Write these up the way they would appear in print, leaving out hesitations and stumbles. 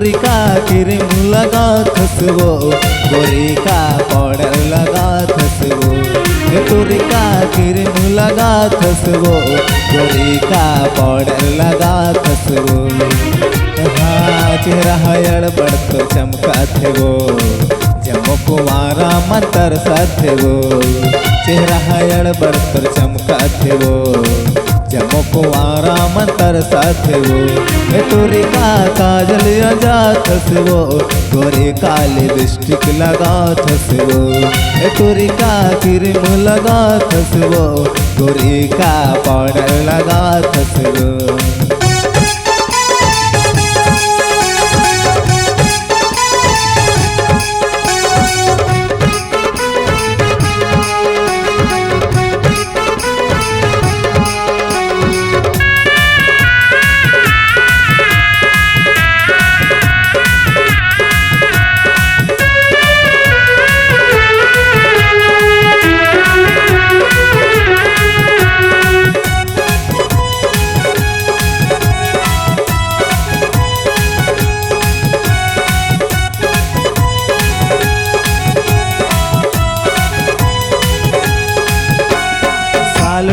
तुरी का क्रीम लगा थसबो गोरी का पाउडर लगा थसबो तुरी का क्रीम लगा थसबो गोरी का पाउडर लगा थसबो हाँ चेहरा हयड़ बड़ तो चमका थे वो जमो कुमारा मंतर साथे वो चेहरा हयड़ बड़ तो चमका थे वो जमो कुआरा मंतर साथे वो तोरी का काजल अजा थसबो गोरी का लिपस्टिक लगा थसबो तोरी का क्रीम लगा थसबो गोरी का पाउडर लगा थसबो।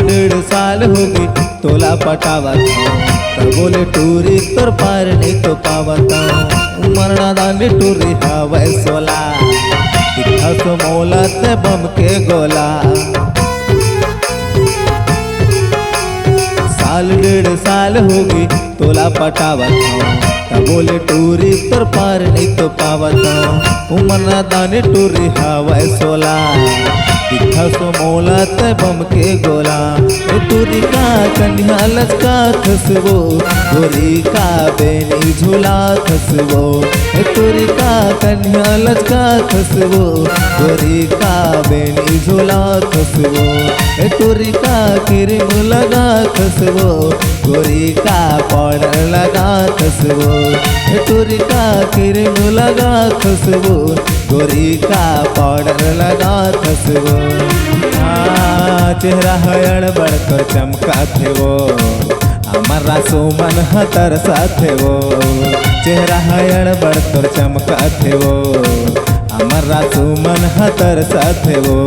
डेढ़ साल होगी तोला पटावत हूँ बोले टूरी तोर पार नहीं तो पावत हूँ मरना दानी टूरी हवै सोला सो मोला ते बम के गोला साल डेढ़ साल होगी तोला पटावत हूँ बोले टूरी तोर पार नहीं तो पावत हूँ मरना दानी टूरी हवै सोला सो मोला ते बम के गोला तुरी का कन्या लचका थसबो गोरी का बेनी झूला थसबो तुरी का कन्या लचका थसबो गोरी का बेनी झूला थसबो तुरी का क्रीम लगा थसबो गोरी का पाउडर लगा थसबो तुरी का क्रीम लगा थसबो गोरी का पाउडर लगा थसबो चेहरा हयड़ बड़कर चमका थे वो हमारा सुमन हतर साथे वो चेहरा हयड़ बड़कर चमका थे वो हमारा सुमन हतर साथे वो।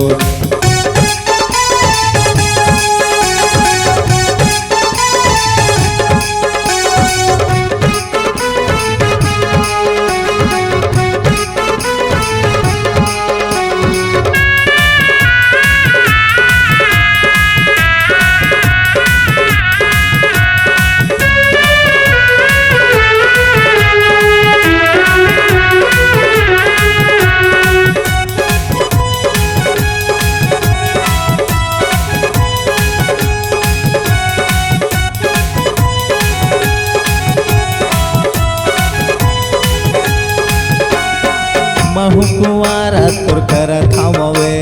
महू कुआरा तुर कर थामवे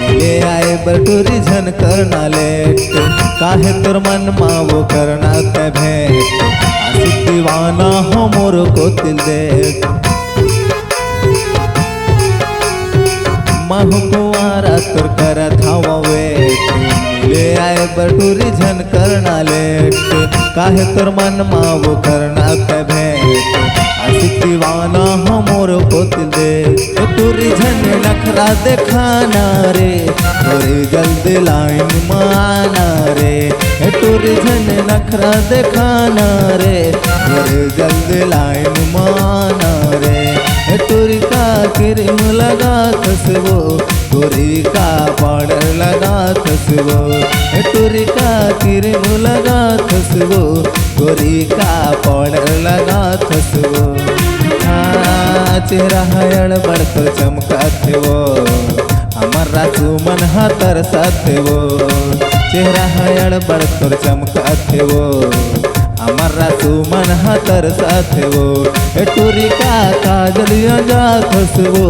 मिले आए बटूरी झन करना लेट काहे तुर मन मावो करना ते भेंट आशिक दीवाना हो मोर को दिल देख महू कुआरा तुर कर थामवे मिले आए बटूरी झन करना लेट काहे तुर मन मावो करना ते भेंट आशिक दीवाना हो मोर को दिल दे तुरी झन नखरा देखाना रे थोड़ी जल्दी लाइन माना रे तुरी झन नखरा देखाना रे थोड़ी जल्दी लाइन माना रे तुरी का क्रीम लगा थसबो गोरी का पाउडर लगा थसबो तुरी का क्रीम लगा थसबो गोरी का पाउडर लगा थसबो चेहरा हयड़ बड़कर चमका थे वो हमारा सुमन हतर साथे वो चेहरा हयड़ बड़कर चमका थे वो हमारा सुमन हतर साथे वो टूरी का काजल लगा थसबो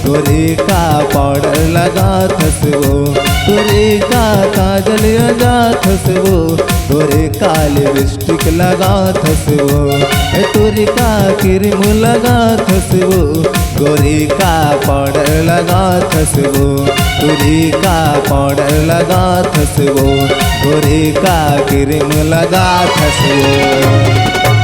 गोरी का पाउडर लगा थसबो टूरी का काजल लगा थसबो गोरी का लिपस्टिक लगा थसबो टूरी का क्रीम लगा थसबो गोरी का पाउडर लगा थसबो टूरी का पाउडर लगा थसबो गोरी का क्रीम लगा थसबो।